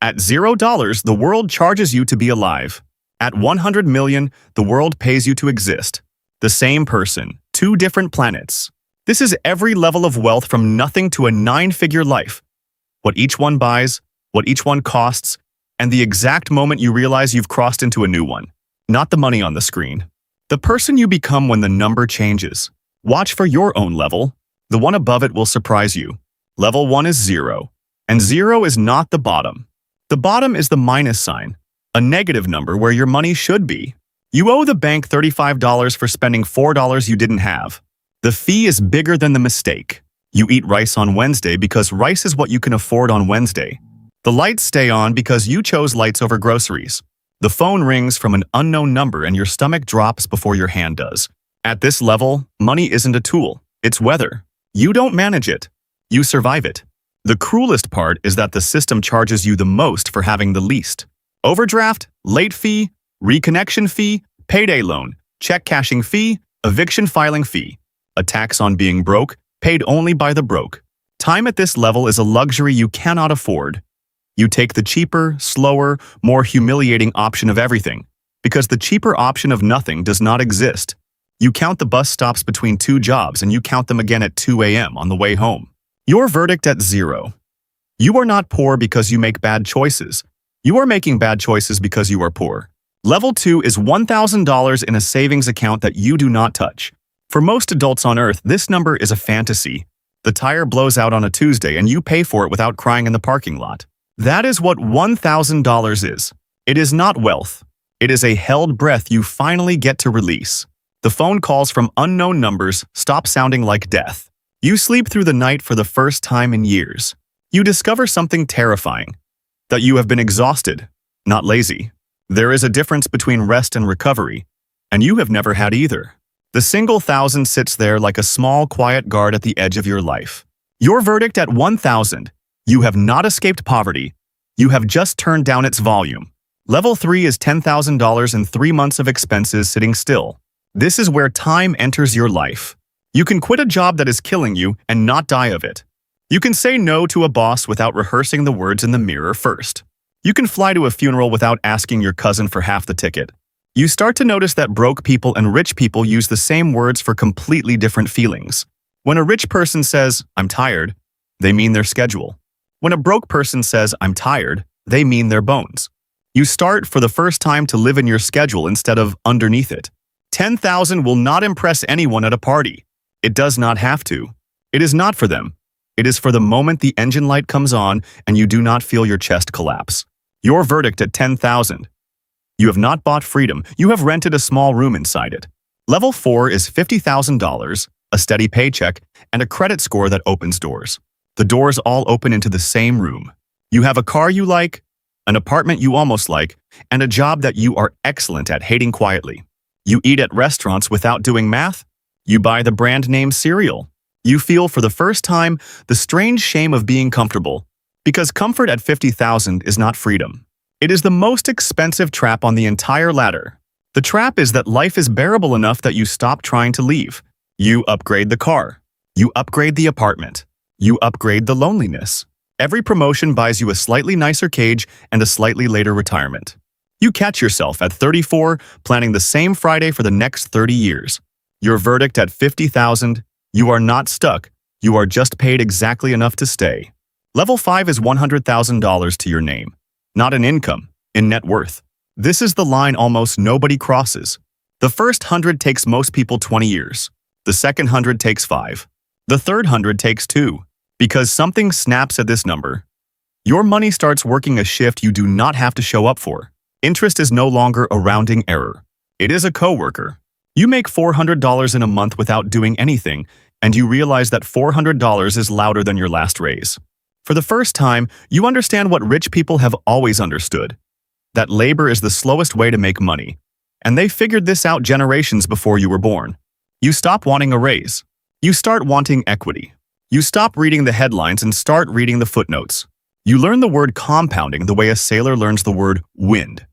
At $0, the world charges you to be alive. At 100 million, the world pays you to exist. The same person, two different planets. This is every level of wealth from nothing to a 9-figure life. What each one buys, what each one costs, and the exact moment you realize you've crossed into a new one. Not the money on the screen. The person you become when the number changes. Watch for your own level. The one above it will surprise you. Level 1 is 0. And 0 is not the bottom. The bottom is the minus sign, a negative number where your money should be. You owe the bank $35 for spending $4 you didn't have. The fee is bigger than the mistake. You eat rice on Wednesday because rice is what you can afford on Wednesday. The lights stay on because you chose lights over groceries. The phone rings from an unknown number and your stomach drops before your hand does. At this level, money isn't a tool, it's weather. You don't manage it, you survive it. The cruelest part is that the system charges you the most for having the least. Overdraft, late fee, reconnection fee, payday loan, check cashing fee, eviction filing fee. A tax on being broke, paid only by the broke. Time at this level is a luxury you cannot afford. You take the cheaper, slower, more humiliating option of everything, because the cheaper option of nothing does not exist. You count the bus stops between two jobs and you count them again at 2 a.m. on the way home. Your verdict at 0. You are not poor because you make bad choices. You are making bad choices because you are poor. Level 2 is $1,000 in a savings account that you do not touch. For most adults on Earth, this number is a fantasy. The tire blows out on a Tuesday and you pay for it without crying in the parking lot. That is what $1,000 is. It is not wealth. It is a held breath you finally get to release. The phone calls from unknown numbers stop sounding like death. You sleep through the night for the first time in years. You discover something terrifying. That you have been exhausted, not lazy. There is a difference between rest and recovery, and you have never had either. The single thousand sits there like a small, quiet guard at the edge of your life. Your verdict at 1,000. You have not escaped poverty. You have just turned down its volume. Level 3 is $10,000 and 3 months of expenses sitting still. This is where time enters your life. You can quit a job that is killing you and not die of it. You can say no to a boss without rehearsing the words in the mirror first. You can fly to a funeral without asking your cousin for half the ticket. You start to notice that broke people and rich people use the same words for completely different feelings. When a rich person says, "I'm tired," they mean their schedule. When a broke person says, "I'm tired," they mean their bones. You start for the first time to live in your schedule instead of underneath it. 10,000 will not impress anyone at a party. It does not have to. It is not for them. It is for the moment the engine light comes on and you do not feel your chest collapse. Your verdict at 10,000. You have not bought freedom. You have rented a small room inside it. Level 4 is $50,000, a steady paycheck, and a credit score that opens doors. The doors all open into the same room. You have a car you like, an apartment you almost like, and a job that you are excellent at hating quietly. You eat at restaurants without doing math. You buy the brand name cereal. You feel for the first time the strange shame of being comfortable, because comfort at 50,000 is not freedom. It is the most expensive trap on the entire ladder. The trap is that life is bearable enough that you stop trying to leave. You upgrade the car. You upgrade the apartment. You upgrade the loneliness. Every promotion buys you a slightly nicer cage and a slightly later retirement. You catch yourself at 34, planning the same Friday for the next 30 years. Your verdict at 50,000, you are not stuck. You are just paid exactly enough to stay. Level 5 is $100,000 to your name. Not in income, in net worth. This is the line almost nobody crosses. The first 100 takes most people 20 years. The second 100 takes 5. The third 100 takes 2. Because something snaps at this number. Your money starts working a shift you do not have to show up for. Interest is no longer a rounding error. It is a coworker. You make $400 in a month without doing anything, and you realize that $400 is louder than your last raise. For the first time, you understand what rich people have always understood. That labor is the slowest way to make money. And they figured this out generations before you were born. You stop wanting a raise. You start wanting equity. You stop reading the headlines and start reading the footnotes. You learn the word compounding the way a sailor learns the word wind.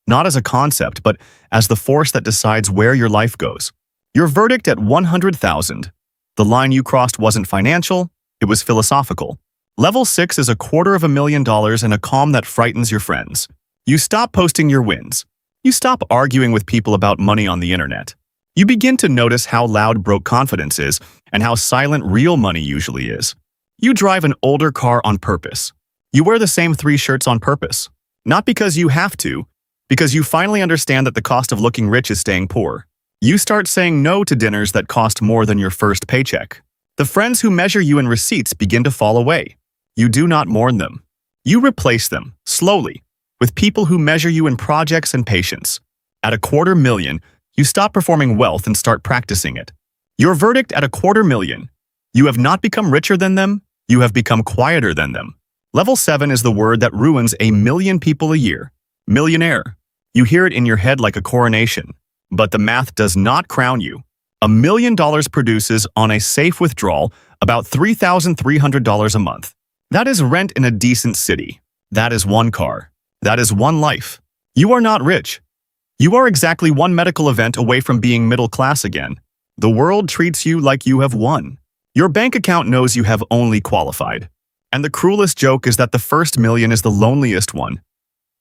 Not as a concept, but as the force that decides where your life goes. Your verdict at 100,000. The line you crossed wasn't financial, it was philosophical. Level 6 is $250,000 and a calm that frightens your friends. You stop posting your wins. You stop arguing with people about money on the internet. You begin to notice how loud broke confidence is and how silent real money usually is. You drive an older car on purpose. You wear the same 3 shirts on purpose. Not because you have to, because you finally understand that the cost of looking rich is staying poor. You start saying no to dinners that cost more than your first paycheck. The friends who measure you in receipts begin to fall away. You do not mourn them. You replace them, slowly, with people who measure you in projects and patience. At $250,000, you stop performing wealth and start practicing it. Your verdict at $250,000: you have not become richer than them, you have become quieter than them. Level 7 is the word that ruins 1 million people a year. Millionaire. You hear it in your head like a coronation. But the math does not crown you. $1 million produces, on a safe withdrawal, about $3,300 a month. That is rent in a decent city. That is 1 car. That is 1 life. You are not rich. You are exactly 1 medical event away from being middle class again. The world treats you like you have won. Your bank account knows you have only qualified. And the cruelest joke is that the first million is the loneliest one.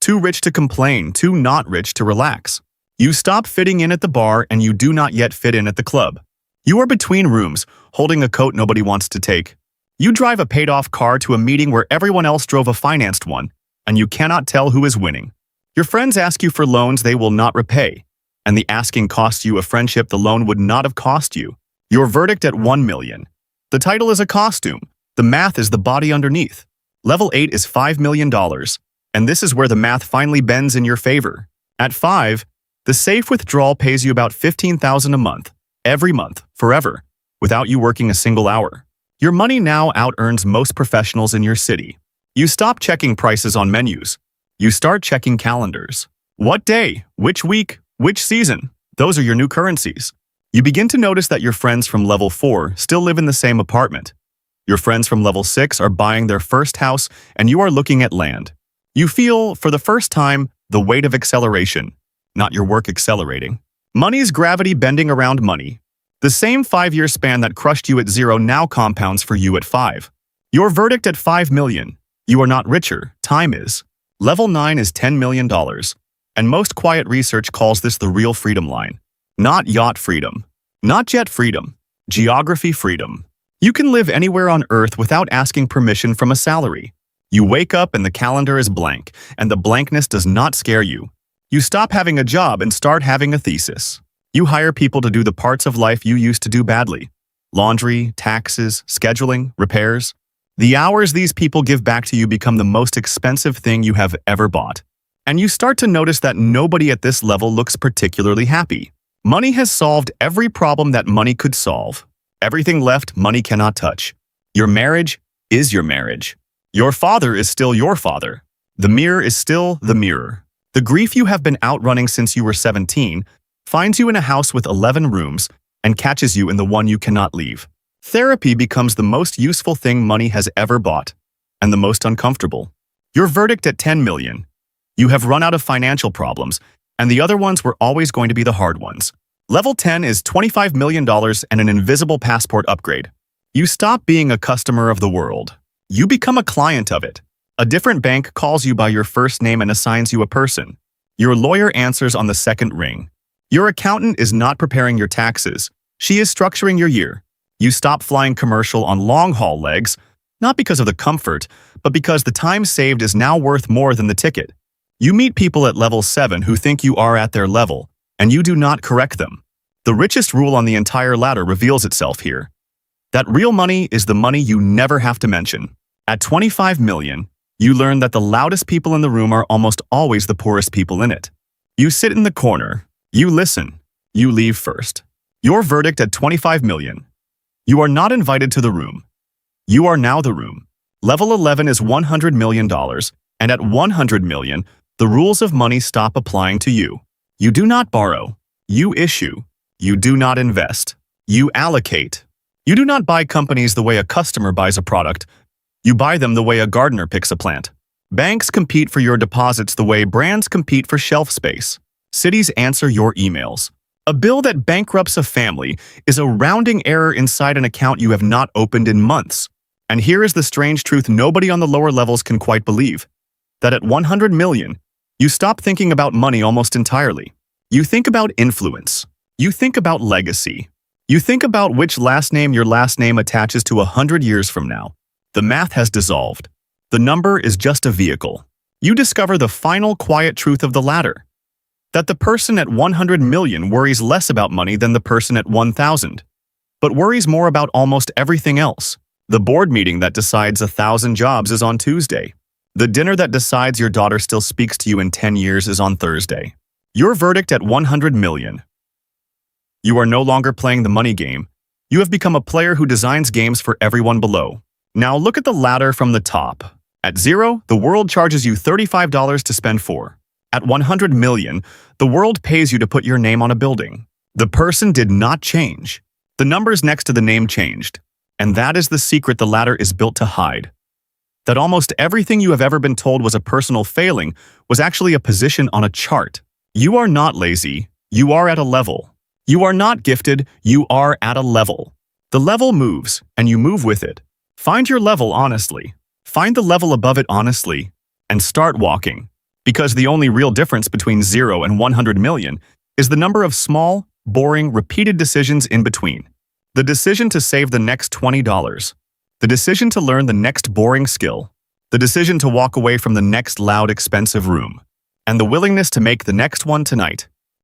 Too rich to complain, too not rich to relax. You stop fitting in at the bar and you do not yet fit in at the club. You are between rooms, holding a coat nobody wants to take. You drive a paid-off car to a meeting where everyone else drove a financed one, and you cannot tell who is winning. Your friends ask you for loans they will not repay, and the asking costs you a friendship the loan would not have cost you. Your verdict at $1 million. The title is a costume. The math is the body underneath. Level 8 is $5 million, and this is where the math finally bends in your favor. At 5, the safe withdrawal pays you about $15,000 a month, every month, forever, without you working a single hour. Your money now out-earns most professionals in your city. You stop checking prices on menus. You start checking calendars. What day? Which week? Which season? Those are your new currencies. You begin to notice that your friends from level 4 still live in the same apartment. Your friends from level 6 are buying their first house and you are looking at land. You feel, for the first time, the weight of acceleration, not your work accelerating. Money's gravity bending around money. The same 5-year span that crushed you at 0 now compounds for you at 5. Your verdict at $5 million. You are not richer, time is. Level 9 is $10 million. And most quiet research calls this the real freedom line. Not yacht freedom. Not jet freedom. Geography freedom. You can live anywhere on Earth without asking permission from a salary. You wake up and the calendar is blank, and the blankness does not scare you. You stop having a job and start having a thesis. You hire people to do the parts of life you used to do badly. Laundry, taxes, scheduling, repairs. The hours these people give back to you become the most expensive thing you have ever bought. And you start to notice that nobody at this level looks particularly happy. Money has solved every problem that money could solve. Everything left money cannot touch. Your marriage is your marriage. Your father is still your father. The mirror is still the mirror. The grief you have been outrunning since you were 17 finds you in a house with 11 rooms and catches you in the one you cannot leave. Therapy becomes the most useful thing money has ever bought, and the most uncomfortable. Your verdict at $10 million. You have run out of financial problems, and the other ones were always going to be the hard ones. Level 10 is $25 million and an invisible passport upgrade. You stop being a customer of the world. You become a client of it. A different bank calls you by your first name and assigns you a person. Your lawyer answers on the second ring. Your accountant is not preparing your taxes. She is structuring your year. You stop flying commercial on long-haul legs, not because of the comfort, but because the time saved is now worth more than the ticket. You meet people at level 7 who think you are at their level, and you do not correct them. The richest rule on the entire ladder reveals itself here. That real money is the money you never have to mention. At $25 million, you learn that the loudest people in the room are almost always the poorest people in it. You sit in the corner. You listen. You leave first. Your verdict at $25 million. You are not invited to the room. You are now the room. Level 11 is $100 million, and at $100 million, the rules of money stop applying to you. You do not borrow. You issue. You do not invest. You allocate. You do not buy companies the way a customer buys a product. You buy them the way a gardener picks a plant. Banks compete for your deposits the way brands compete for shelf space. Cities answer your emails. A bill that bankrupts a family is a rounding error inside an account you have not opened in months. And here is the strange truth nobody on the lower levels can quite believe. That at 100 million, you stop thinking about money almost entirely. You think about influence. You think about legacy. You think about which last name your last name attaches to 100 years from now. The math has dissolved. The number is just a vehicle. You discover the final quiet truth of the latter. That the person at 100 million worries less about money than the person at 1,000, but worries more about almost everything else. The board meeting that decides 1,000 jobs is on Tuesday. The dinner that decides your daughter still speaks to you in 10 years is on Thursday. Your verdict at 100 million. You are no longer playing the money game. You have become a player who designs games for everyone below. Now look at the ladder from the top. At 0, the world charges you $35 to spend 4. At 100 million, the world pays you to put your name on a building. The person did not change. The numbers next to the name changed. And that is the secret the ladder is built to hide. That almost everything you have ever been told was a personal failing was actually a position on a chart. You are not lazy. You are at a level. You are not gifted. You are at a level. The level moves, and you move with it. Find your level honestly. Find the level above it honestly, and start walking. Because the only real difference between 0 and 100 million is the number of small, boring, repeated decisions in between. The decision to save the next $20. The decision to learn the next boring skill. The decision to walk away from the next loud, expensive room. And the willingness to make the next one tonight.